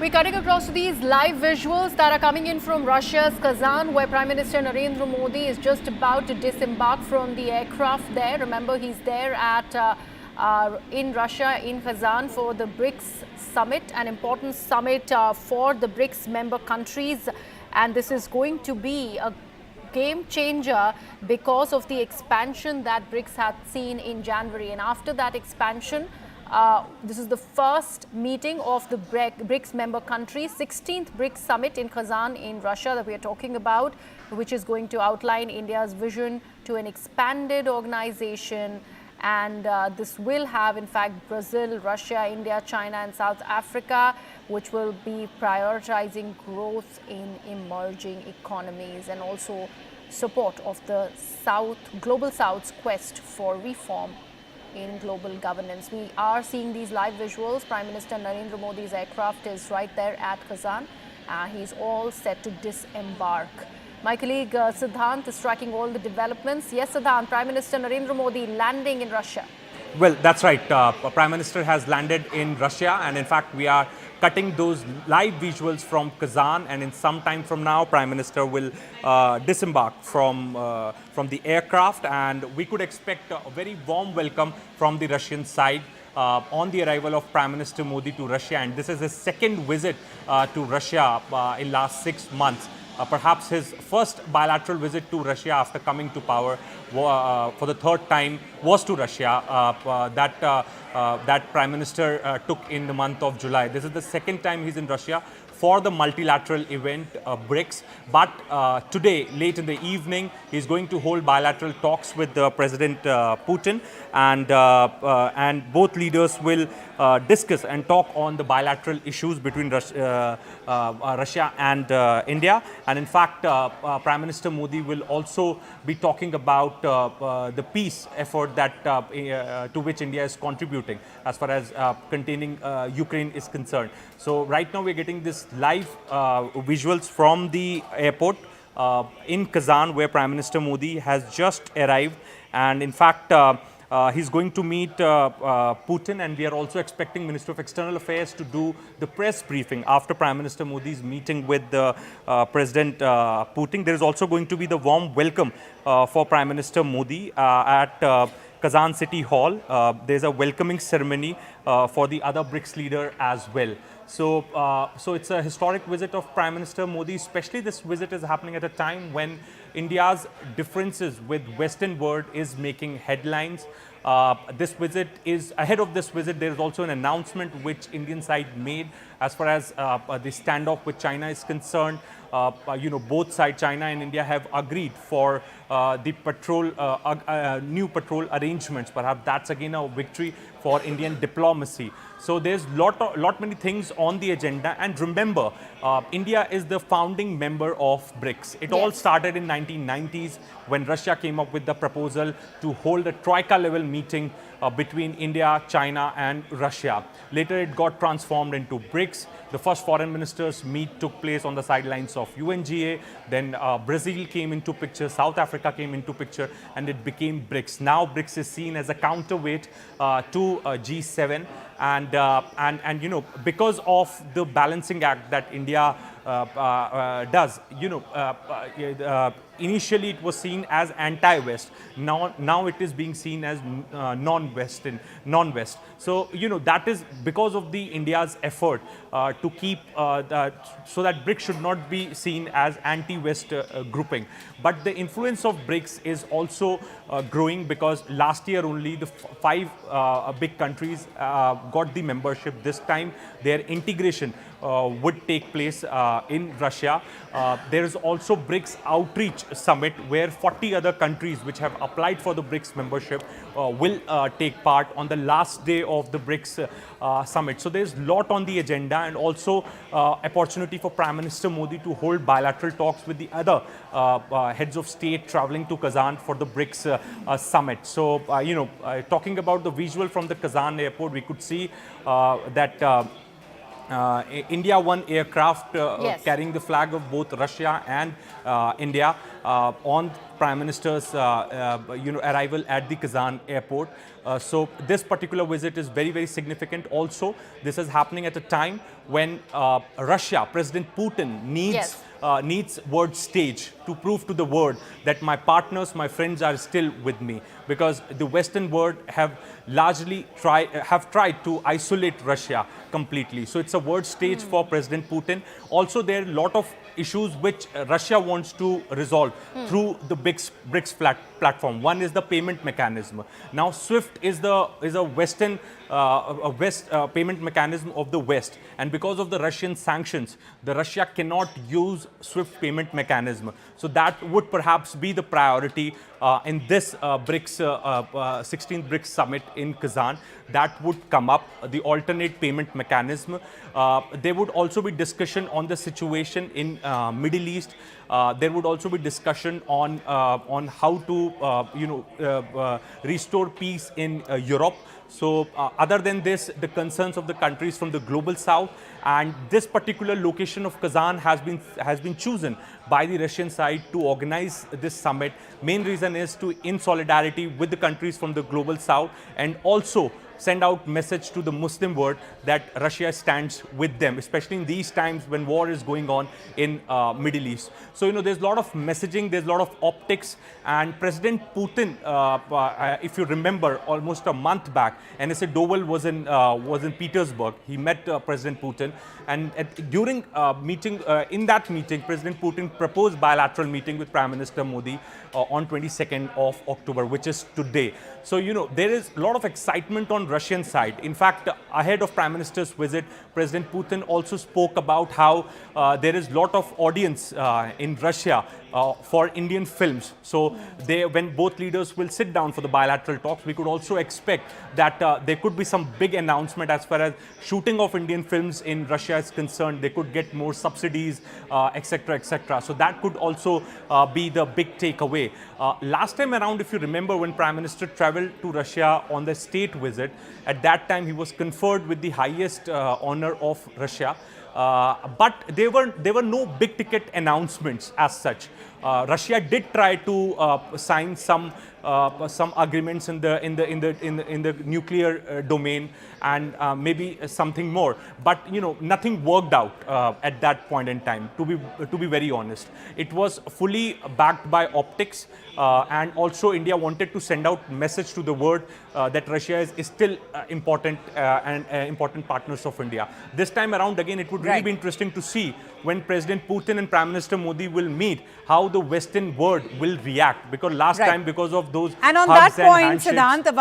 We're cutting across to these live visuals that are coming in from Russia's Kazan, where Prime Minister Narendra Modi is just about to disembark from the aircraft there. Remember, he's there in Russia, in Kazan, for the BRICS Summit, an important summit for the BRICS member countries. And this is going to be a game changer because of the expansion that BRICS had seen in January. And after that expansion, this is the first meeting of the BRICS member countries, 16th BRICS Summit in Kazan in Russia that we are talking about, which is going to outline India's vision to an expanded organization. And this will have, in fact, Brazil, Russia, India, China and South Africa, which will be prioritizing growth in emerging economies and also support of the Global South's quest for reform in global governance. We are seeing these live visuals. Prime Minister Narendra Modi's aircraft is right there at Kazan. He's all set to disembark. My colleague Siddhant is tracking all the developments. Yes, Siddhant, Prime Minister Narendra Modi landing in Russia. Well, that's right. Prime Minister has landed in Russia, and in fact, we are cutting those live visuals from Kazan, and in some time from now, Prime Minister will disembark from the aircraft, and we could expect a very warm welcome from the Russian side on the arrival of Prime Minister Modi to Russia. And this is his second visit to Russia in last 6 months. Perhaps his first bilateral visit to Russia after coming to power for the third time was to Russia. That Prime Minister took in the month of July. This is the second time he's in Russia for the multilateral event BRICS. But today, late in the evening, he's going to hold bilateral talks with President Putin, and both leaders will discuss and talk on the bilateral issues between Russia and India. And in fact, Prime Minister Modi will also be talking about the peace effort that to which India is contributing as far as containing Ukraine is concerned. So right now we're getting this live visuals from the airport in Kazan, where Prime Minister Modi has just arrived, and in fact he's going to meet Putin, and we are also expecting Minister of External Affairs to do the press briefing after Prime Minister Modi's meeting with President Putin. There is also going to be the warm welcome for Prime Minister Modi at Kazan City Hall. There's a welcoming ceremony for the other BRICS leader as well. So it's a historic visit of Prime Minister Modi. Especially this visit is happening at a time when India's differences with Western world is making headlines. This visit is ahead of this visit. There is also an announcement which Indian side made as far as the standoff with China is concerned. Both sides, China and India, have agreed for the new patrol arrangements. Perhaps that's again a victory for Indian diplomacy. So there's lot many things on the agenda. And remember, India is the founding member of BRICS. It all started in 1990s when Russia came up with the proposal to hold a troika level meeting between India, China and Russia. Later it got transformed into BRICS. The first foreign ministers meet took place on the sidelines of UNGA. Then Brazil came into picture, South Africa came into picture, and it became BRICS. Now BRICS is seen as a counterweight to G7. And because of the balancing act that India does, initially it was seen as anti-West. Now it is being seen as non-West. So that is because of the India's effort to keep so that BRICS should not be seen as anti-West grouping. But the influence of BRICS is also growing, because last year only the 5 big countries got the membership. This time their integration would take place in Russia. There is also BRICS Outreach Summit, where 40 other countries which have applied for the BRICS membership will take part on the last day of the BRICS Summit. So there's a lot on the agenda, and also opportunity for Prime Minister Modi to hold bilateral talks with the other heads of state traveling to Kazan for the BRICS Summit. So, talking about the visual from the Kazan airport, we could see that India one aircraft Yes. carrying the flag of both Russia and India on Prime Minister's arrival at the Kazan airport. So this particular visit is very, very significant. Also, this is happening at a time when Russia, President Putin needs Yes. needs world stage to prove to the world that my partners, my friends are still with me, because the Western world have largely tried to isolate Russia completely. So it's a world stage for President Putin. Also, there are a lot of issues which Russia wants to resolve through the BRICS platform. One is the payment mechanism. Now, SWIFT is a Western payment mechanism of the West, and because of the Russian sanctions, the Russia cannot use SWIFT payment mechanism. So that would perhaps be the priority in this 16th BRICS Summit in Kazan. That would come up, the alternate payment mechanism. There would also be discussion on the situation in Middle East. There would also be discussion on how to restore peace in Europe. So other than this, the concerns of the countries from the global south, and this particular location of Kazan has been chosen by the Russian side to organize this summit. Main reason is to in solidarity with the countries from the global south, and also send out message to the Muslim world that Russia stands with them, especially in these times when war is going on in Middle East. So, there's a lot of messaging, there's a lot of optics, and President Putin, if you remember, almost a month back, NSA Doval was in Petersburg. He met President Putin, and during in that meeting, President Putin proposed bilateral meeting with Prime Minister Modi on 22nd of October, which is today. So, there is a lot of excitement on Russian side. In fact, ahead of Prime Minister's visit, President Putin also spoke about how there is a lot of audience in Russia for Indian films. So when both leaders will sit down for the bilateral talks, we could also expect that there could be some big announcement as far as shooting of Indian films in Russia is concerned. They could get more subsidies, etc., etc. So that could also be the big takeaway. Last time around, if you remember, when Prime Minister traveled to Russia on the state visit, at that time he was conferred with the highest honor of Russia. But there were no big ticket announcements as such. Russia did try to sign some agreements in the nuclear domain, and maybe something more. But nothing worked out at that point in time. To be very honest, it was fully backed by optics, and also India wanted to send out message to the world that Russia is still important and important partners of India. This time around, again, it would really be interesting to see when President Putin and Prime Minister Modi will meet, how the Western world will react. Because last time, because of those and on hugs that point, handshakes, Siddhant,